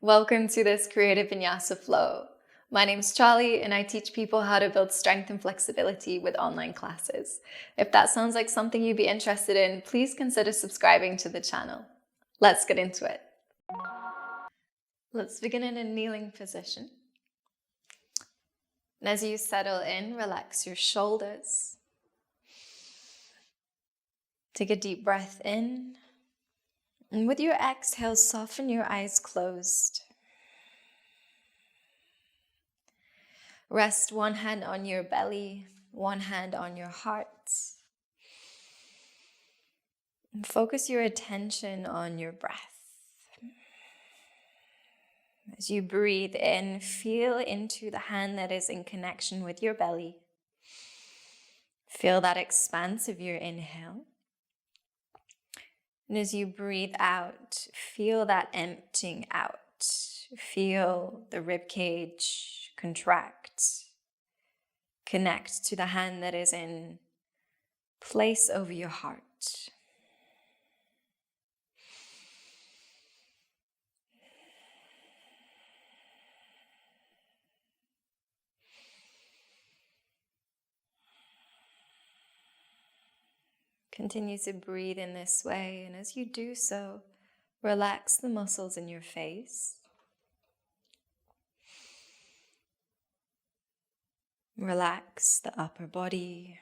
Welcome to this creative Vinyasa flow. My name's Charlie and I teach people how to build strength and flexibility with online classes. If that sounds like something you'd be interested in, please consider subscribing to the channel. Let's get into it. Let's begin in a kneeling position. And as you settle in, relax your shoulders. Take a deep breath in. And with your exhale, soften your eyes closed. Rest one hand on your belly, one hand on your heart. And focus your attention on your breath. As you breathe in, feel into the hand that is in connection with your belly. Feel that expanse of your inhale. And as you breathe out, feel that emptying out. Feel the ribcage contract. Connect to the hand that is in place over your heart. Continue to breathe in this way, and as you do so, relax the muscles in your face. Relax the upper body,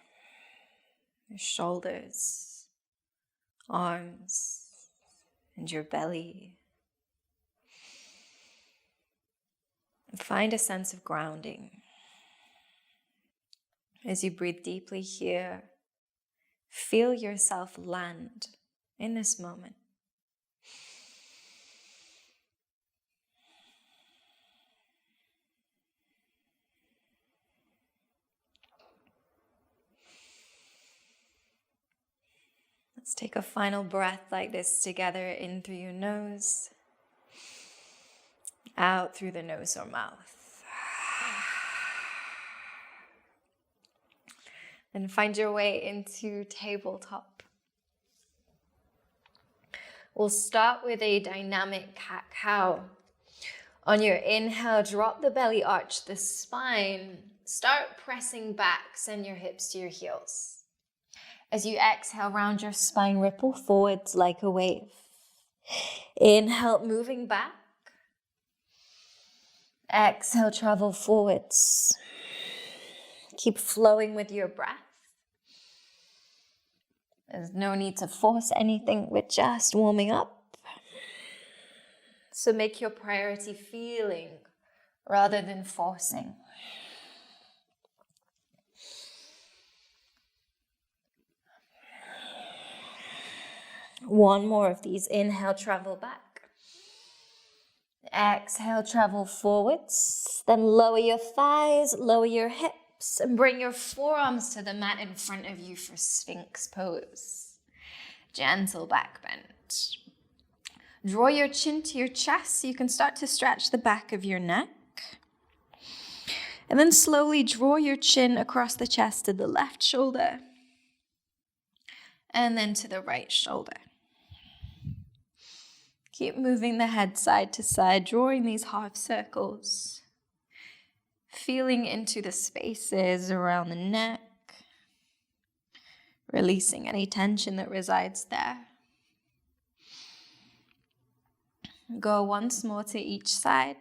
your shoulders, arms, and your belly. And find a sense of grounding. As you breathe deeply here, feel yourself land in this moment. Let's take a final breath like this together, in through your nose, out through the nose or mouth. And find your way into tabletop. We'll start with a dynamic cat-cow. On your inhale, drop the belly, arch the spine. Start pressing back, send your hips to your heels. As you exhale, round your spine, ripple forwards like a wave. Inhale, moving back. Exhale, travel forwards. Keep flowing with your breath. There's no need to force anything, we're just warming up. So make your priority feeling rather than forcing. One more of these. Inhale, travel back. Exhale, travel forwards. Then lower your thighs, lower your hips, and bring your forearms to the mat in front of you for Sphinx pose. Gentle back bend. Draw your chin to your chest so you can start to stretch the back of your neck. And then slowly draw your chin across the chest to the left shoulder. And then to the right shoulder. Keep moving the head side to side, drawing these half circles. Feeling into the spaces around the neck. Releasing any tension that resides there. Go once more to each side.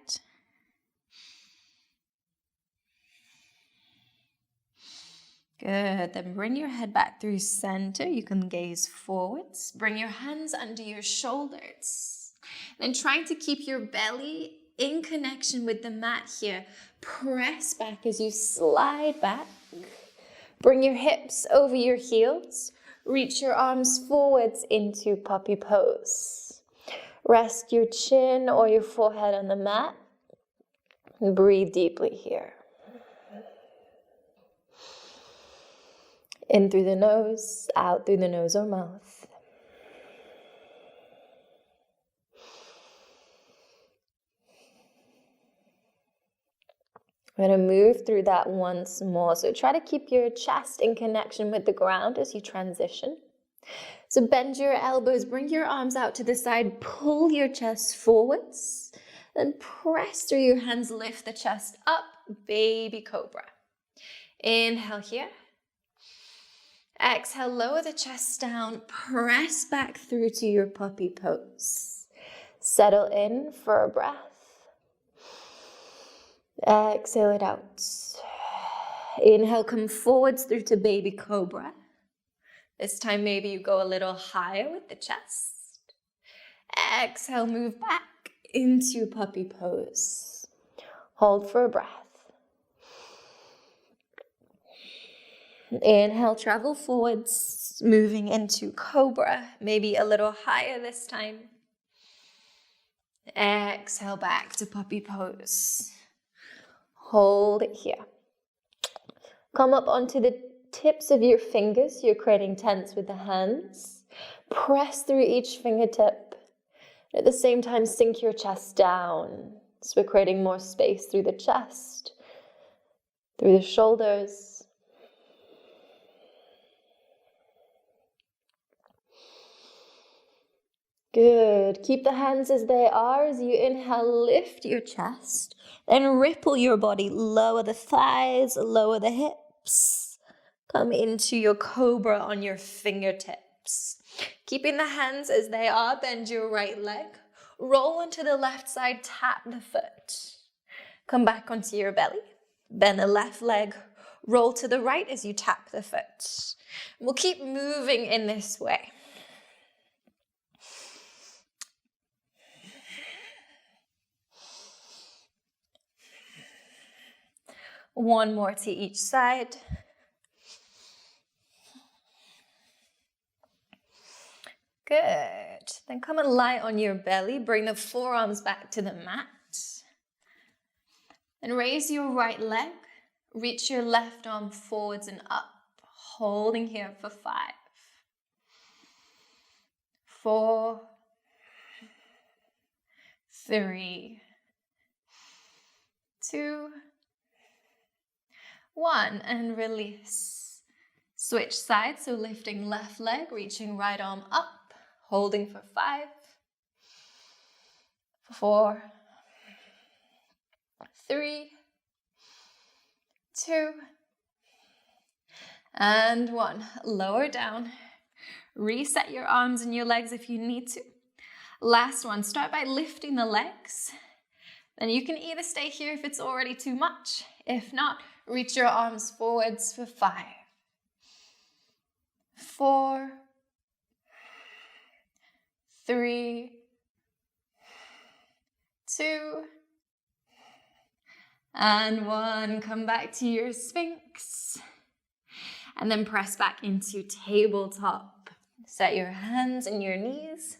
Good, then bring your head back through center. You can gaze forwards. Bring your hands under your shoulders. Then trying to keep your belly in connection with the mat here. Press back as you slide back. Bring your hips over your heels. Reach your arms forwards into puppy pose. Rest your chin or your forehead on the mat. Breathe deeply here. In through the nose, out through the nose or mouth. We're going to move through that once more. So try to keep your chest in connection with the ground as you transition. So bend your elbows, bring your arms out to the side, pull your chest forwards. Then press through your hands, lift the chest up, baby cobra. Inhale here. Exhale, lower the chest down, press back through to your puppy pose. Settle in for a breath. Exhale it out. Inhale, come forwards through to baby cobra. This time maybe you go a little higher with the chest. Exhale, move back into puppy pose. Hold for a breath. Inhale, travel forwards, moving into cobra, maybe a little higher this time. Exhale, back to puppy pose. Hold it here. Come up onto the tips of your fingers. You're creating tense with the hands. Press through each fingertip. At the same time, sink your chest down. So we're creating more space through the chest, through the shoulders. Good. Keep the hands as they are. As you inhale, lift your chest. Then ripple your body. Lower the thighs, lower the hips. Come into your cobra on your fingertips. Keeping the hands as they are, bend your right leg. Roll onto the left side, tap the foot. Come back onto your belly. Bend the left leg. Roll to the right as you tap the foot. We'll keep moving in this way. One more to each side. Good. Then come and lie on your belly. Bring the forearms back to the mat. And raise your right leg. Reach your left arm forwards and up. Holding here for 5, 4, 3, 2, 1, and release. Switch sides, so lifting left leg, reaching right arm up, holding for 5, 4, 3, 2, and 1. Lower down. Reset your arms and your legs if you need to. Last one, start by lifting the legs. Then you can either stay here if it's already too much. If not, reach your arms forwards for 5, 4, 3, 2, and 1. Come back to your Sphinx. And then press back into tabletop. Set your hands and your knees.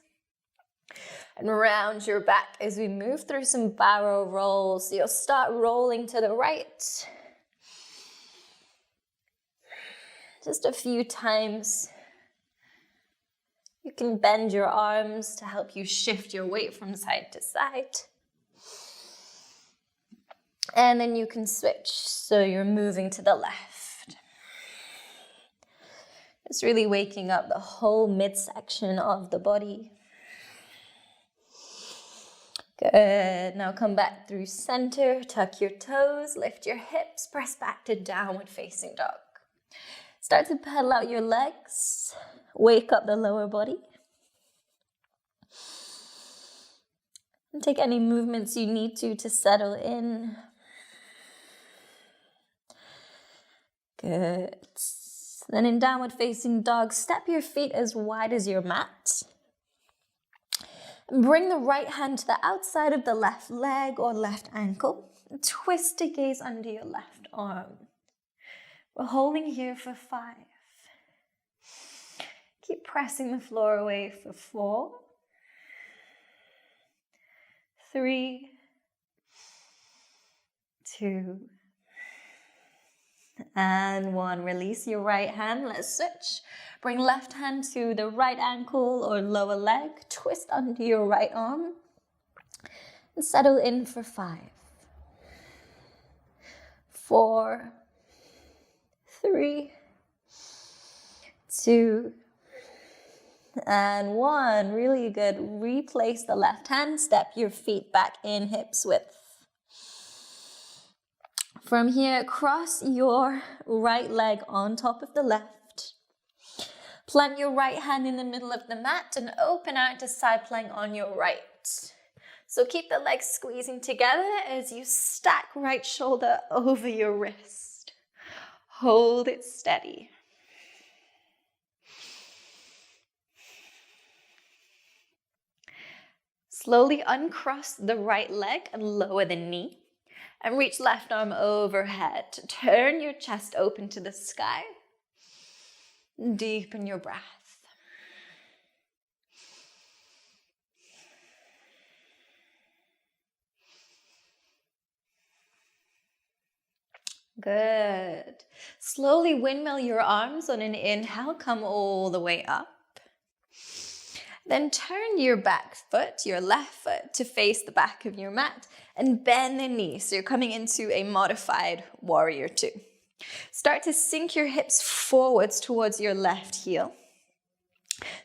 And round your back as we move through some barrel rolls. So you'll start rolling to the right. Just a few times. You can bend your arms to help you shift your weight from side to side. And then you can switch, so you're moving to the left. It's really waking up the whole midsection of the body. Good. Now come back through center, tuck your toes, lift your hips, press back to downward facing dog. Start to pedal out your legs, wake up the lower body. And take any movements you need to settle in. Good. Then in downward facing dog, step your feet as wide as your mat. Bring the right hand to the outside of the left leg or left ankle. Twist to gaze under your left arm. We're holding here for 5. Keep pressing the floor away for 4, 3, 2, and 1. Release your right hand. Let's switch. Bring left hand to the right ankle or lower leg. Twist under your right arm. And settle in for 5, 4, 3, 2, And 1, really good. Replace the left hand, step your feet back in hips width. From here, cross your right leg on top of the left. Plant your right hand in the middle of the mat and open out to side plank on your right. So keep the legs squeezing together as you stack right shoulder over your wrist. Hold it steady. Slowly uncross the right leg and lower the knee. And reach left arm overhead. Turn your chest open to the sky. Deepen your breath. Good. Slowly windmill your arms on an inhale. Come all the way up. Then turn your back foot, your left foot, to face the back of your mat and bend the knee. So you're coming into a modified warrior 2. Start to sink your hips forwards towards your left heel.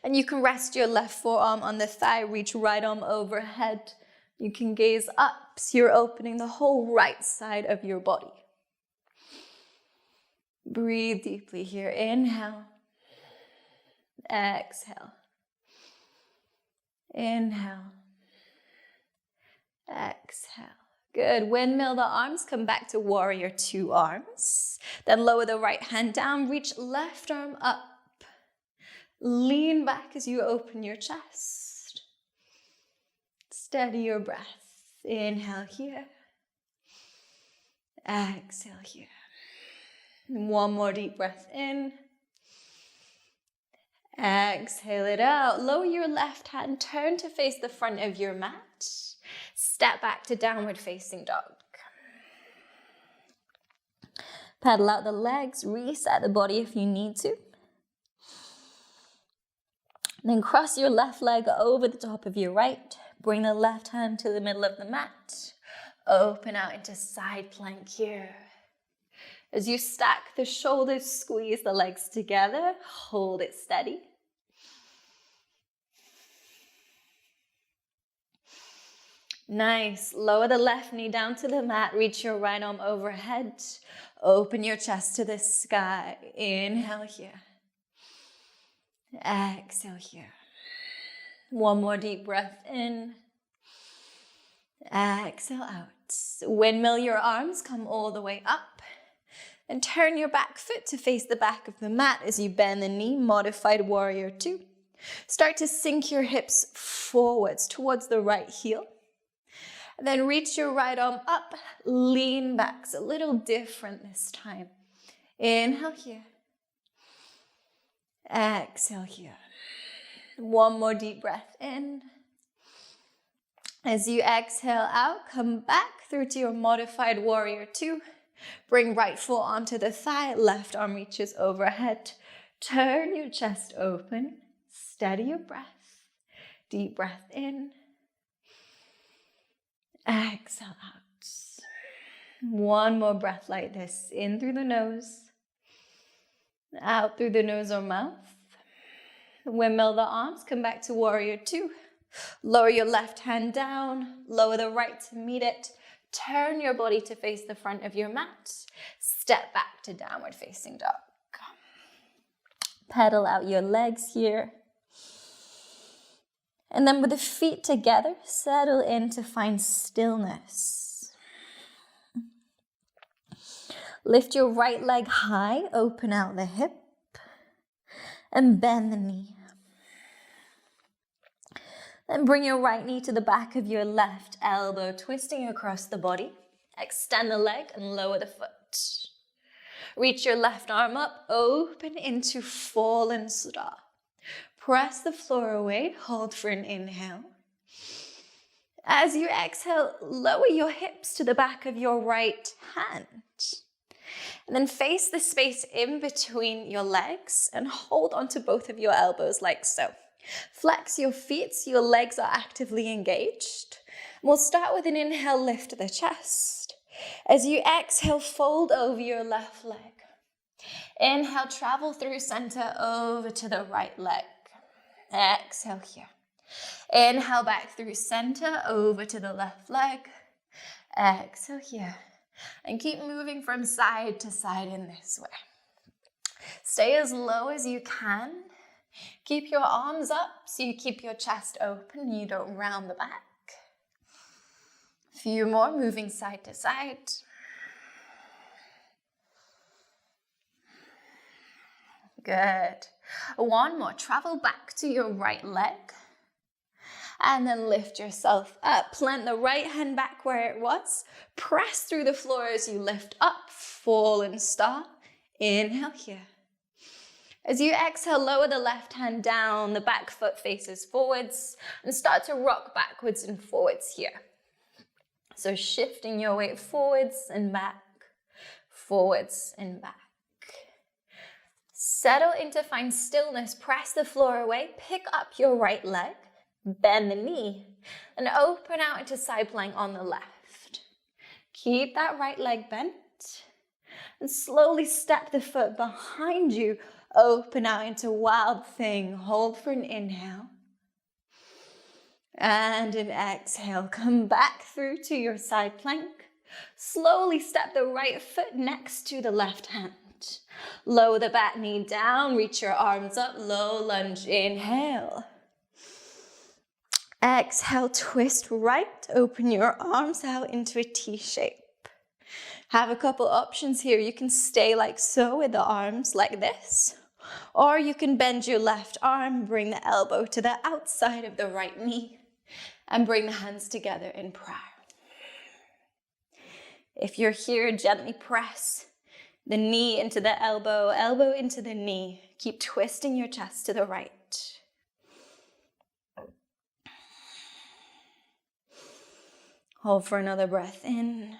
And you can rest your left forearm on the thigh, reach right arm overhead. You can gaze up, so you're opening the whole right side of your body. Breathe deeply here. Inhale. Exhale. Inhale. Exhale. Good. Windmill the arms. Come back to warrior 2 arms. Then lower the right hand down. Reach left arm up. Lean back as you open your chest. Steady your breath. Inhale here. Exhale here. And 1 more deep breath in. Exhale it out. Lower your left hand. Turn to face the front of your mat. Step back to downward facing dog. Pedal out the legs. Reset the body if you need to. Then cross your left leg over the top of your right. Bring the left hand to the middle of the mat. Open out into side plank here. As you stack the shoulders, squeeze the legs together. Hold it steady. Nice. Lower the left knee down to the mat. Reach your right arm overhead. Open your chest to the sky. Inhale here. Exhale here. 1 more deep breath in. Exhale out. Windmill your arms. Come all the way up. And turn your back foot to face the back of the mat as you bend the knee, modified warrior 2. Start to sink your hips forwards towards the right heel. And then reach your right arm up, lean back. It's a little different this time. Inhale here. Exhale here. 1 more deep breath in. As you exhale out, come back through to your modified warrior 2. Bring right forearm to the thigh, left arm reaches overhead. Turn your chest open, steady your breath. Deep breath in. Exhale out. 1 more breath like this. In through the nose, out through the nose or mouth. Windmill the arms, come back to warrior 2. Lower your left hand down, lower the right to meet it. Turn your body to face the front of your mat. Step back to downward facing dog. Pedal out your legs here. And then with the feet together, settle in to find stillness. Lift your right leg high, open out the hip, and bend the knee. Then bring your right knee to the back of your left elbow, twisting across the body. Extend the leg and lower the foot. Reach your left arm up, open into fallen star. Press the floor away, hold for an inhale. As you exhale, lower your hips to the back of your right hand. And then face the space in between your legs and hold onto both of your elbows like so. Flex your feet so your legs are actively engaged. We'll start with an inhale, lift the chest. As you exhale, fold over your left leg. Inhale, travel through center over to the right leg. Exhale here. Inhale back through center, over to the left leg. Exhale here. And keep moving from side to side in this way. Stay as low as you can. Keep your arms up so you keep your chest open and you don't round the back. A few more, moving side to side. Good. One more. Travel back to your right leg. And then lift yourself up. Plant the right hand back where it was. Press through the floor as you lift up. Fallen star. Inhale here. As you exhale, lower the left hand down. The back foot faces forwards. And start to rock backwards and forwards here. So shifting your weight forwards and back. Forwards and back. Settle into find stillness. Press the floor away. Pick up your right leg. Bend the knee. And open out into side plank on the left. Keep that right leg bent. And slowly step the foot behind you. Open out into wild thing. Hold for an inhale. And an exhale. Come back through to your side plank. Slowly step the right foot next to the left hand. Lower the back knee down, reach your arms up, low lunge, inhale. Exhale, twist right, open your arms out into a T shape. Have a couple options here. You can stay like so with the arms like this, or you can bend your left arm, bring the elbow to the outside of the right knee, and bring the hands together in prayer. If you're here, gently press the knee into the elbow, elbow into the knee. Keep twisting your chest to the right. Hold for another breath in.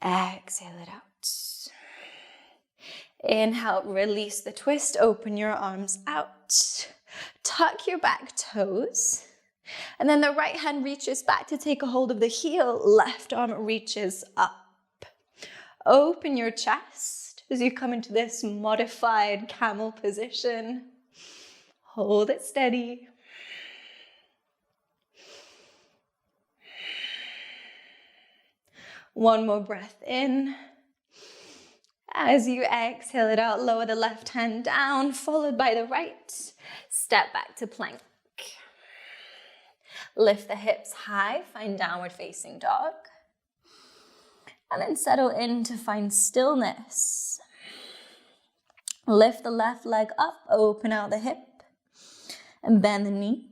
Exhale it out. Inhale, release the twist, open your arms out. Tuck your back toes. And then the right hand reaches back to take a hold of the heel. Left arm reaches up. Open your chest as you come into this modified camel position. Hold it steady. One more breath in. As you exhale it out, lower the left hand down, followed by the right. Step back to plank. Lift the hips high, find downward facing dog. And then settle in to find stillness. Lift the left leg up, open out the hip, and bend the knee.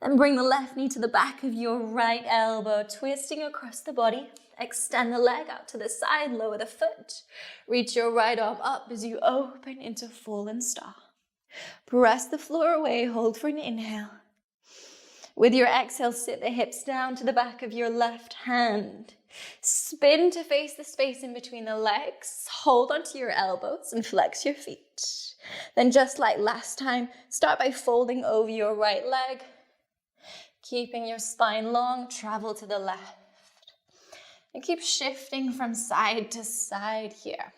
Then bring the left knee to the back of your right elbow, twisting across the body. Extend the leg out to the side, lower the foot. Reach your right arm up as you open into fallen star. Press the floor away, hold for an inhale. With your exhale, sit the hips down to the back of your left hand. Spin to face the space in between the legs. Hold onto your elbows and flex your feet. Then just like last time, start by folding over your right leg. Keeping your spine long, travel to the left. And keep shifting from side to side here.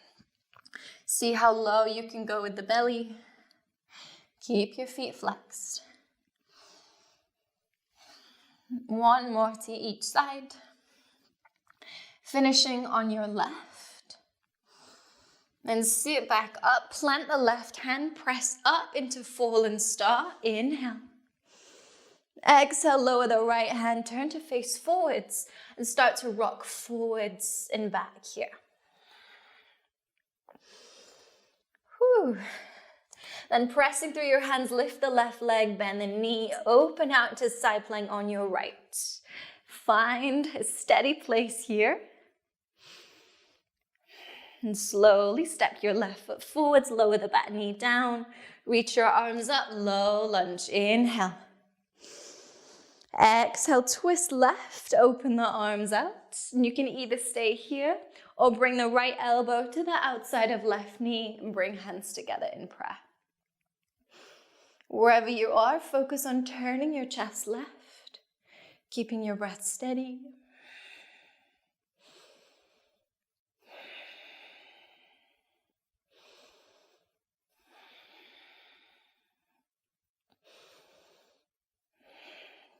See how low you can go with the belly. Keep your feet flexed. One more to each side. Finishing on your left. Then sit back up, plant the left hand, press up into fallen star. Inhale. Exhale, lower the right hand, turn to face forwards and start to rock forwards and back here. Whew. Then pressing through your hands, lift the left leg, bend the knee, open out to side plank on your right. Find a steady place here. And slowly step your left foot forwards, lower the back knee down, reach your arms up, low lunge, inhale. Exhale, twist left, open the arms out. And you can either stay here or bring the right elbow to the outside of left knee and bring hands together in prayer. Wherever you are, focus on turning your chest left, keeping your breath steady.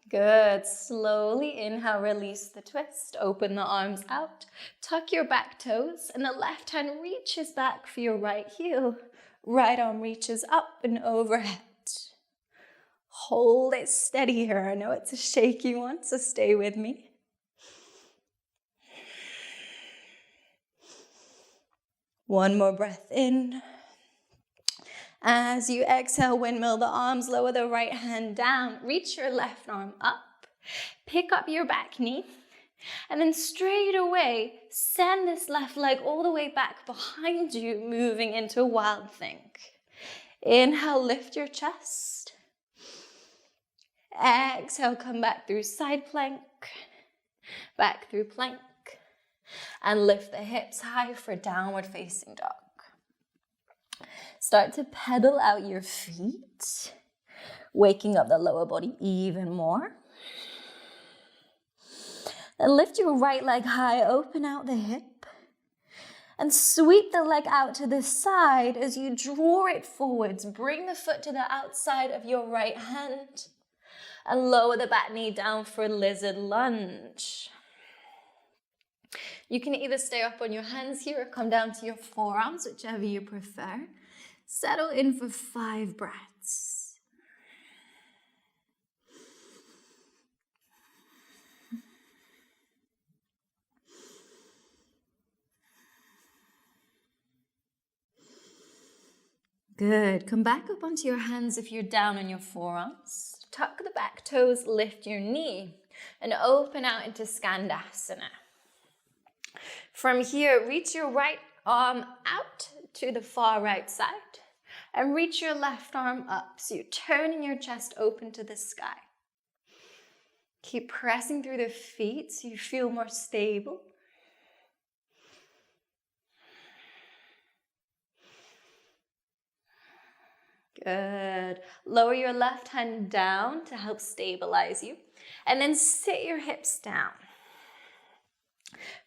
Good. Slowly inhale, release the twist. Open the arms out. Tuck your back toes and the left hand reaches back for your right heel. Right arm reaches up and overhead. Hold it steady here. I know it's a shaky one, so stay with me. One more breath in. As you exhale, windmill the arms, lower the right hand down, reach your left arm up, pick up your back knee, and then straight away, send this left leg all the way back behind you, moving into wild think. Inhale, lift your chest. Exhale, come back through side plank, back through plank, and lift the hips high for downward facing dog. Start to pedal out your feet, waking up the lower body even more. Then lift your right leg high, open out the hip, and sweep the leg out to the side as you draw it forwards. Bring the foot to the outside of your right hand and lower the back knee down for lizard lunge. You can either stay up on your hands here or come down to your forearms, whichever you prefer. Settle in for 5 breaths. Good. Come back up onto your hands if you're down on your forearms. Tuck the back toes, lift your knee, and open out into Skandasana. From here, reach your right arm out to the far right side and reach your left arm up. So you're turning your chest open to the sky. Keep pressing through the feet so you feel more stable. Good. Lower your left hand down to help stabilize you. And then sit your hips down.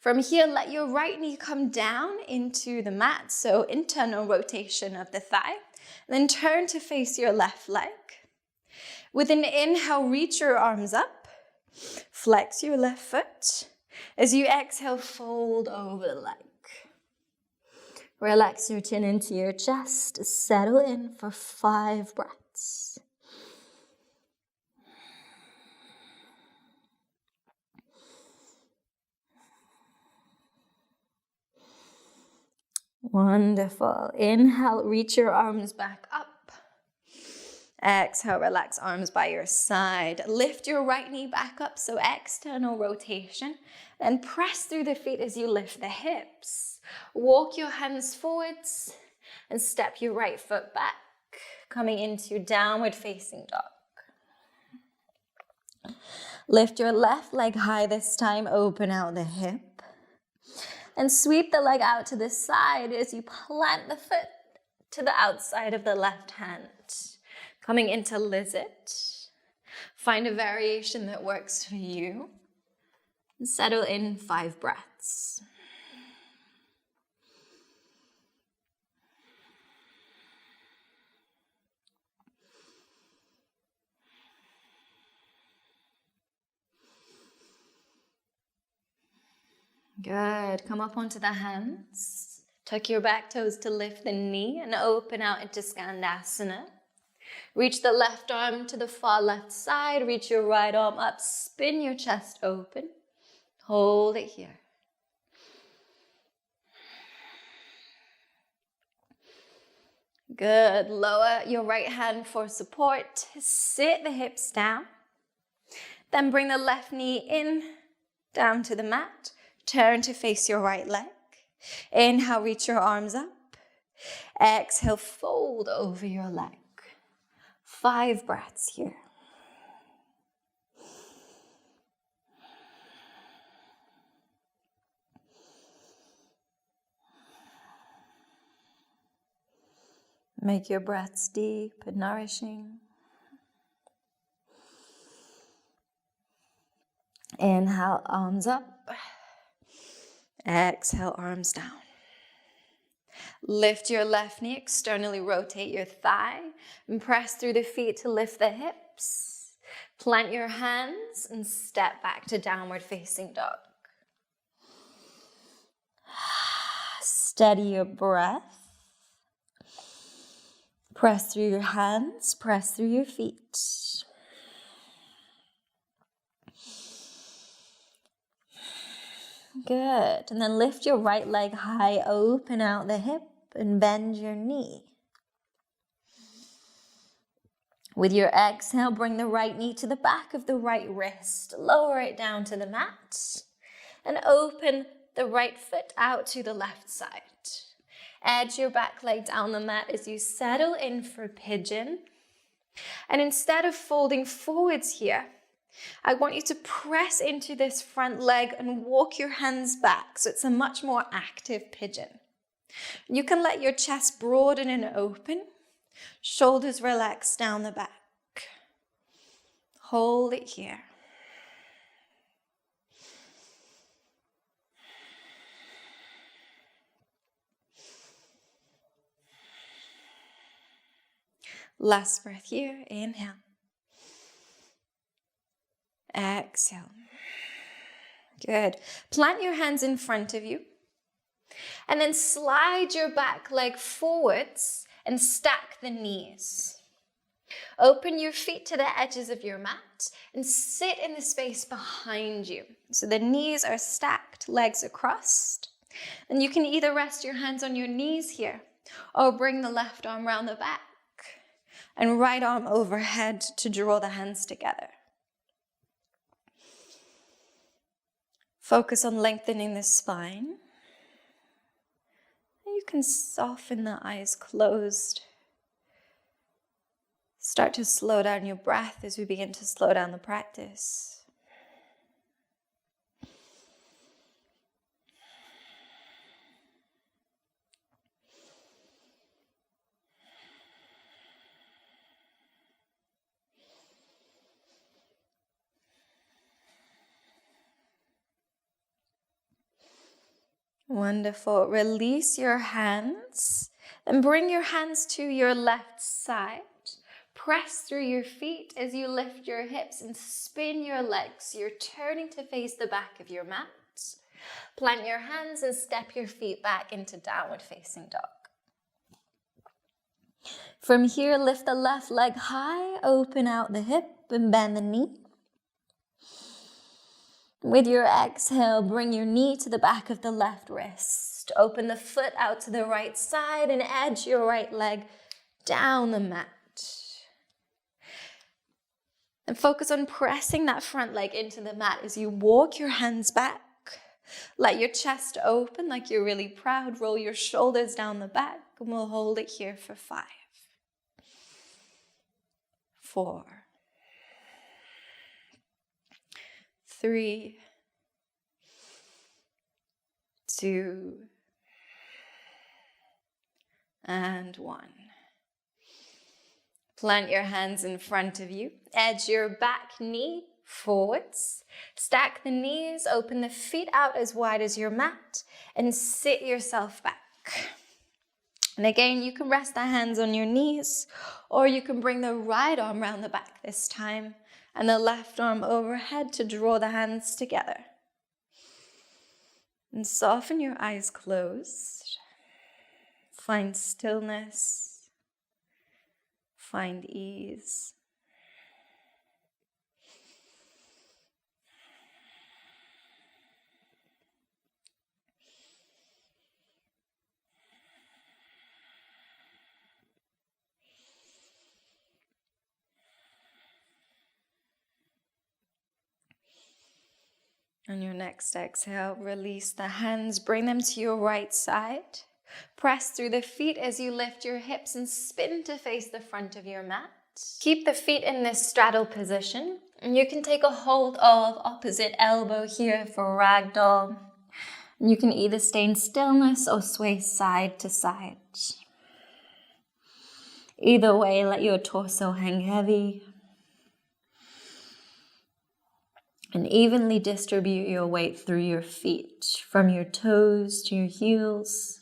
From here, let your right knee come down into the mat. So internal rotation of the thigh. Then turn to face your left leg. With an inhale, reach your arms up. Flex your left foot. As you exhale, fold over the leg. Relax your chin into your chest. Settle in for 5 breaths. Wonderful. Inhale, reach your arms back up. Exhale, relax arms by your side. Lift your right knee back up, so external rotation. Then press through the feet as you lift the hips. Walk your hands forwards and step your right foot back, coming into downward facing dog. Lift your left leg high this time, open out the hip. And sweep the leg out to the side as you plant the foot to the outside of the left hand. Coming into lizard. Find a variation that works for you. And settle in 5 breaths. Good. Come up onto the hands. Tuck your back toes to lift the knee and open out into Skandasana. Reach the left arm to the far left side. Reach your right arm up. Spin your chest open. Hold it here. Good. Lower your right hand for support. Sit the hips down. Then bring the left knee in, down to the mat. Turn to face your right leg. Inhale, reach your arms up. Exhale, fold over your leg. 5 breaths here. Make your breaths deep and nourishing. Inhale, arms up. Exhale, arms down. Lift your left knee, externally rotate your thigh, and press through the feet to lift the hips. Plant your hands and step back to downward facing dog. Steady your breath. Press through your hands, press through your feet. Good. And then lift your right leg high, open out the hip and bend your knee. With your exhale, bring the right knee to the back of the right wrist. Lower it down to the mat and open the right foot out to the left side. Edge your back leg down the mat as you settle in for pigeon. And instead of folding forwards here, I want you to press into this front leg and walk your hands back so it's a much more active pigeon. You can let your chest broaden and open, shoulders relax down the back. Hold it here. Last breath here, inhale. Exhale. Good. Plant your hands in front of you. And then slide your back leg forwards and stack the knees. Open your feet to the edges of your mat and sit in the space behind you. So the knees are stacked, legs are crossed. And you can either rest your hands on your knees here or bring the left arm around the back and right arm overhead to draw the hands together. Focus on lengthening the spine. You can soften the eyes closed. Start to slow down your breath as we begin to slow down the practice. Wonderful. Release your hands and bring your hands to your left side. Press through your feet as you lift your hips and spin your legs. You're turning to face the back of your mat. Plant your hands and step your feet back into downward facing dog. From here, lift the left leg high, open out the hip and bend the knee. With your exhale, bring your knee to the back of the left wrist. Open the foot out to the right side and edge your right leg down the mat. And focus on pressing that front leg into the mat as you walk your hands back. Let your chest open like you're really proud. Roll your shoulders down the back and we'll hold it here for 5, 4, 3, 2, and 1. Plant your hands in front of you. Edge your back knee forwards. Stack the knees, open the feet out as wide as your mat, and sit yourself back. And again, you can rest the hands on your knees, or you can bring the right arm around the back this time, and the left arm overhead to draw the hands together. And soften your eyes closed. Find stillness. Find ease. On your next exhale, release the hands, bring them to your right side. Press through the feet as you lift your hips and spin to face the front of your mat. Keep the feet in this straddle position. And you can take a hold of opposite elbow here for ragdoll. And you can either stay in stillness or sway side to side. Either way, let your torso hang heavy. And evenly distribute your weight through your feet, from your toes to your heels.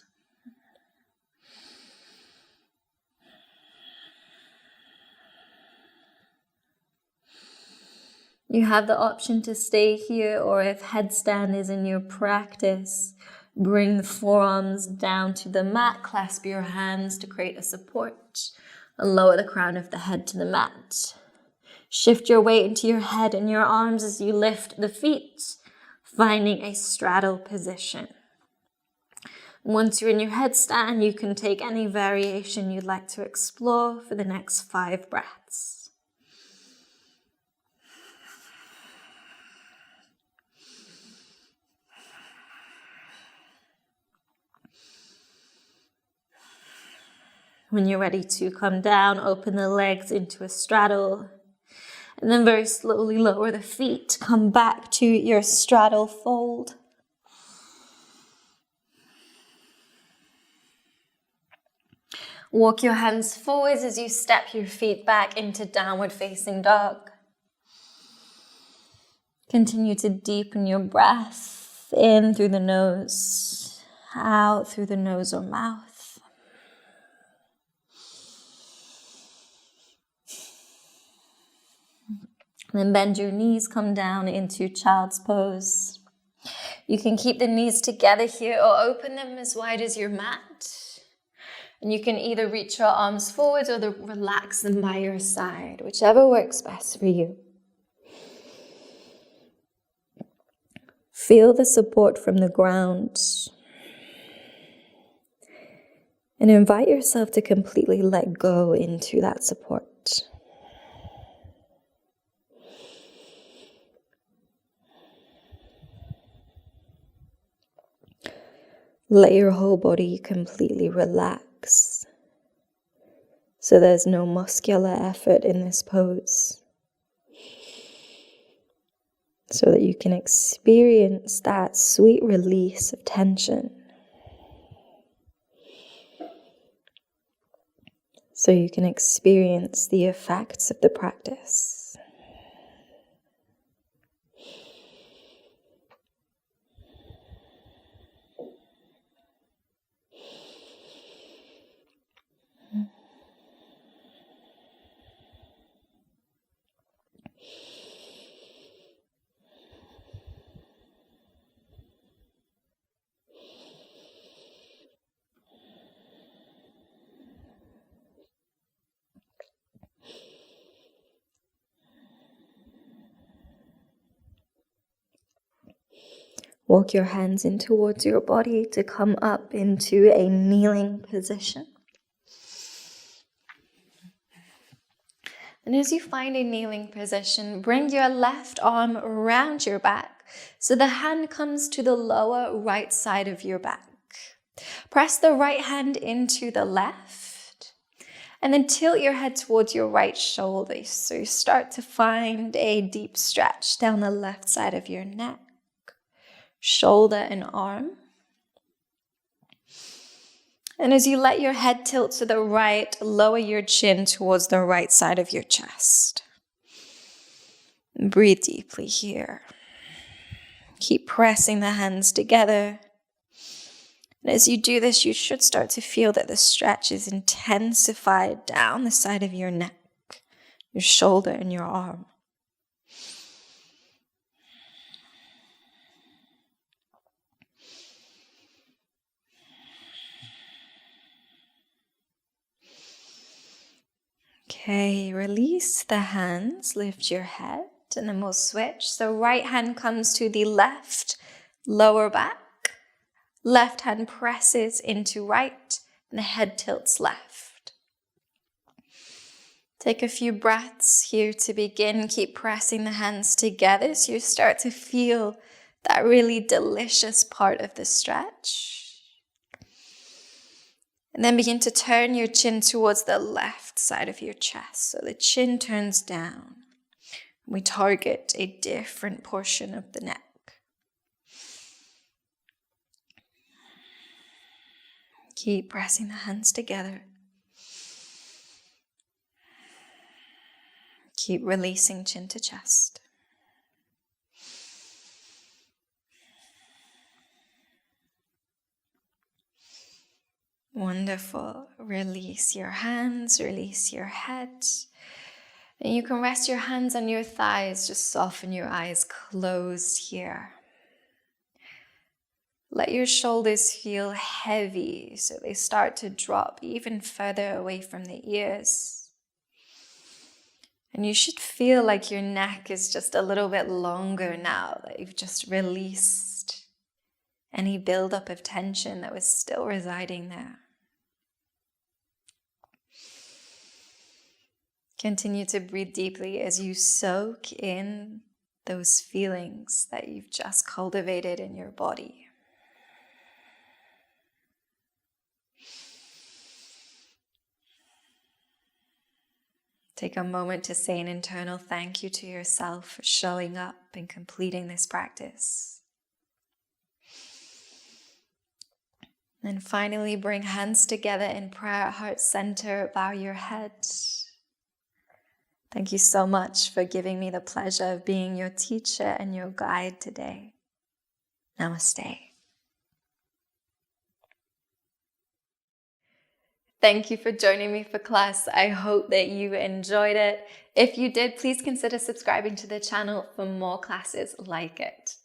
You have the option to stay here, or if headstand is in your practice, bring the forearms down to the mat, clasp your hands to create a support, and lower the crown of the head to the mat. Shift your weight into your head and your arms as you lift the feet, finding a straddle position. Once you're in your headstand, you can take any variation you'd like to explore for the next 5 breaths. When you're ready to come down, open the legs into a straddle, and then very slowly lower the feet. Come back to your straddle fold. Walk your hands forwards as you step your feet back into downward facing dog. Continue to deepen your breath in through the nose, out through the nose or mouth. Then bend your knees, come down into child's pose. You can keep the knees together here or open them as wide as your mat. And you can either reach your arms forward or relax them by your side, whichever works best for you. Feel the support from the ground. And invite yourself to completely let go into that support. Let your whole body completely relax. So there's no muscular effort in this pose. So that you can experience that sweet release of tension. So you can experience the effects of the practice. Walk your hands in towards your body to come up into a kneeling position. And as you find a kneeling position, bring your left arm around your back so the hand comes to the lower right side of your back. Press the right hand into the left and then tilt your head towards your right shoulder. So you start to find a deep stretch down the left side of your neck, shoulder and arm. And as you let your head tilt to the right, lower your chin towards the right side of your chest. Breathe deeply here. Keep pressing the hands together. And as you do this, you should start to feel that the stretch is intensified down the side of your neck, your shoulder, and your arm. Okay, release the hands, lift your head, and then we'll switch. So right hand comes to the left lower back. Left hand presses into right, and the head tilts left. Take a few breaths here to begin. Keep pressing the hands together so you start to feel that really delicious part of the stretch. And then begin to turn your chin towards the left side of your chest. So the chin turns down. We target a different portion of the neck. Keep pressing the hands together. Keep releasing chin to chest. Wonderful. Release your hands, release your head. And you can rest your hands on your thighs, just soften your eyes closed here. Let your shoulders feel heavy so they start to drop even further away from the ears. And you should feel like your neck is just a little bit longer now that you've just released any buildup of tension that was still residing there. Continue to breathe deeply as you soak in those feelings that you've just cultivated in your body. Take a moment to say an internal thank you to yourself for showing up and completing this practice. And finally, bring hands together in prayer, heart center, bow your head. Thank you so much for giving me the pleasure of being your teacher and your guide today. Namaste. Thank you for joining me for class. I hope that you enjoyed it. If you did, please consider subscribing to the channel for more classes like it.